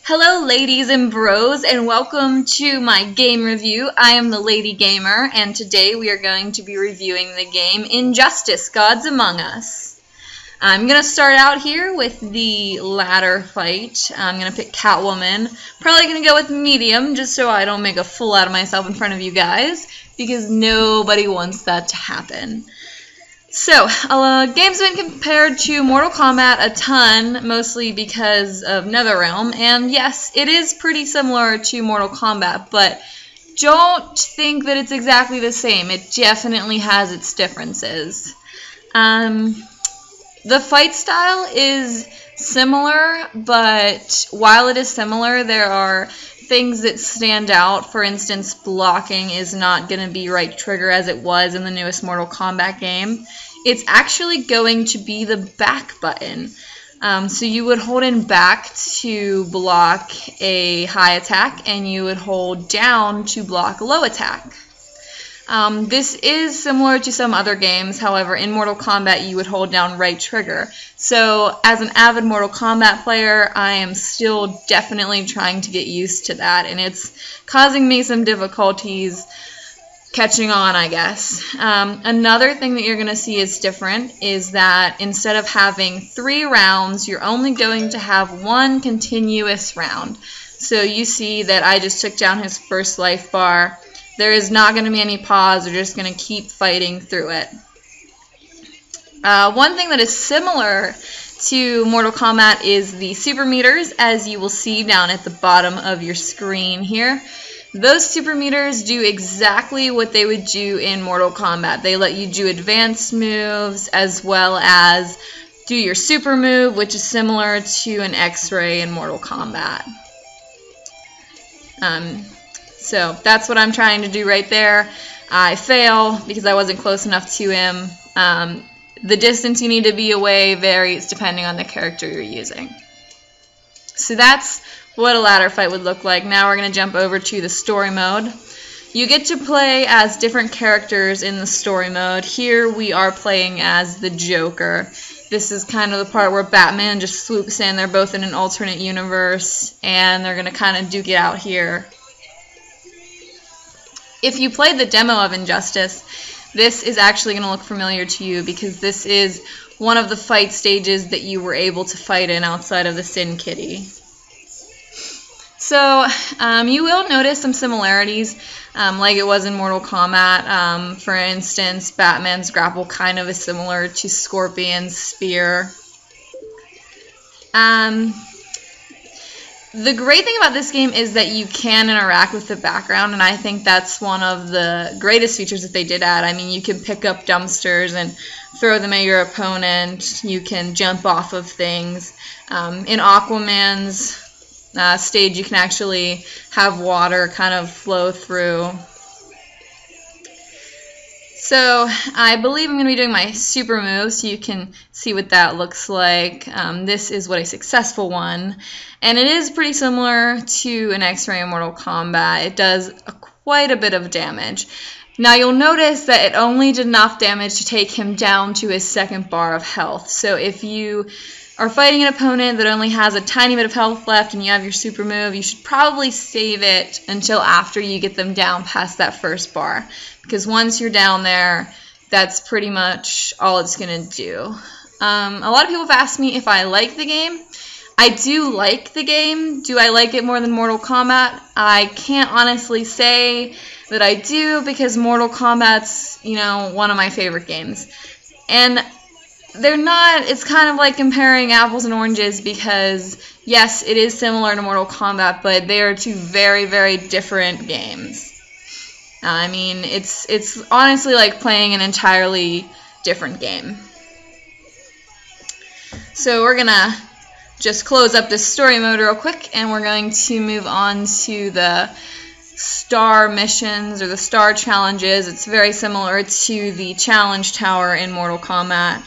Hello ladies and bros, and welcome to my game review. I am the LadyGamer, and today we are going to be reviewing the game Injustice: Gods Among Us. I'm going to start out here with the ladder fight. I'm going to pick Catwoman. Probably going to go with medium, just so I don't make a fool out of myself in front of you guys, because nobody wants that to happen. So, game's been compared to Mortal Kombat a ton, mostly because of NetherRealm, and yes, it is pretty similar to Mortal Kombat, but don't think that it's exactly the same. It definitely has its differences. The fight style is similar, but while it is similar, there are things that stand out. For instance, blocking is not going to be right trigger as it was in the newest Mortal Kombat game. It's actually going to be the back button. So you would hold in back to block a high attack, and you would hold down to block a low attack. This is similar to some other games. However, in Mortal Kombat, you would hold down right trigger. So as an avid Mortal Kombat player, I am still definitely trying to get used to that, and it's causing me some difficulties catching on, I guess. Another thing that you're going to see is different is that instead of having 3 rounds, you're only going to have 1 continuous round. So you see that I just took down his first life bar. There is not going to be any pause. We're just going to keep fighting through it. One thing that is similar to Mortal Kombat is the super meters, as you will see down at the bottom of your screen here. Those super meters do exactly what they would do in Mortal Kombat. They let you do advanced moves as well as do your super move, which is similar to an X-ray in Mortal Kombat. So that's what I'm trying to do right there. I fail because I wasn't close enough to him. The distance you need to be away varies depending on the character you're using. So that's what a ladder fight would look like. Now we're going to jump over to the story mode. You get to play as different characters in the story mode. Here we are playing as the Joker. This is kind of the part where Batman just swoops in. They're both in an alternate universe, and they're going to kind of duke it out here. If you played the demo of Injustice, this is actually going to look familiar to you because this is one of the fight stages that you were able to fight in outside of the Sin Kitty. So you will notice some similarities like it was in Mortal Kombat. For instance, Batman's grapple kind of is similar to Scorpion's spear. The great thing about this game is that you can interact with the background, and I think that's one of the greatest features that they did add. I mean, you can pick up dumpsters and throw them at your opponent. You can jump off of things. In Aquaman's stage, you can actually have water kind of flow through. So I believe I'm going to be doing my super move so you can see what that looks like. This is what a successful one. And it is pretty similar to an X-ray in Mortal Kombat. It does quite a bit of damage. Now you'll notice that it only did enough damage to take him down to his second bar of health. So if you are fighting an opponent that only has a tiny bit of health left and you have your super move, you should probably save it until after you get them down past that first bar. Because once you're down there, that's pretty much all it's going to do. A lot of people have asked me if I like the game. I do like the game. Do I like it more than Mortal Kombat? I can't honestly say that I do because Mortal Kombat's, one of my favorite games. And they're not, it's kind of like comparing apples and oranges because, yes, it is similar to Mortal Kombat, but they are two very, very different games. I mean, it's honestly like playing an entirely different game. So we're going to just close up this story mode real quick, and we're going to move on to the star missions or the star challenges. It's very similar to the challenge tower in Mortal Kombat.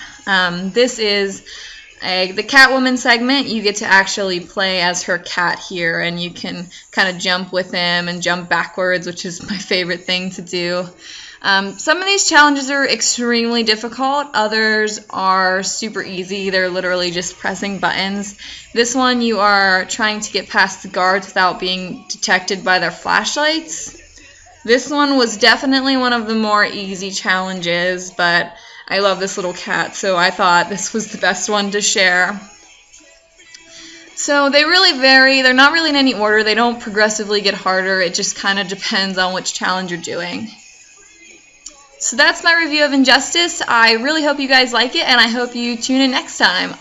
This is the Catwoman segment. You get to actually play as her cat here, and you can kind of jump with him and jump backwards, which is my favorite thing to do. Some of these challenges are extremely difficult. Others are super easy. They're literally just pressing buttons. This one, you are trying to get past the guards without being detected by their flashlights. This one was definitely one of the more easy challenges, but I love this little cat, so I thought this was the best one to share. So they really vary. They're not really in any order. They don't progressively get harder. It just kind of depends on which challenge you're doing. So that's my review of Injustice. I really hope you guys like it, and I hope you tune in next time.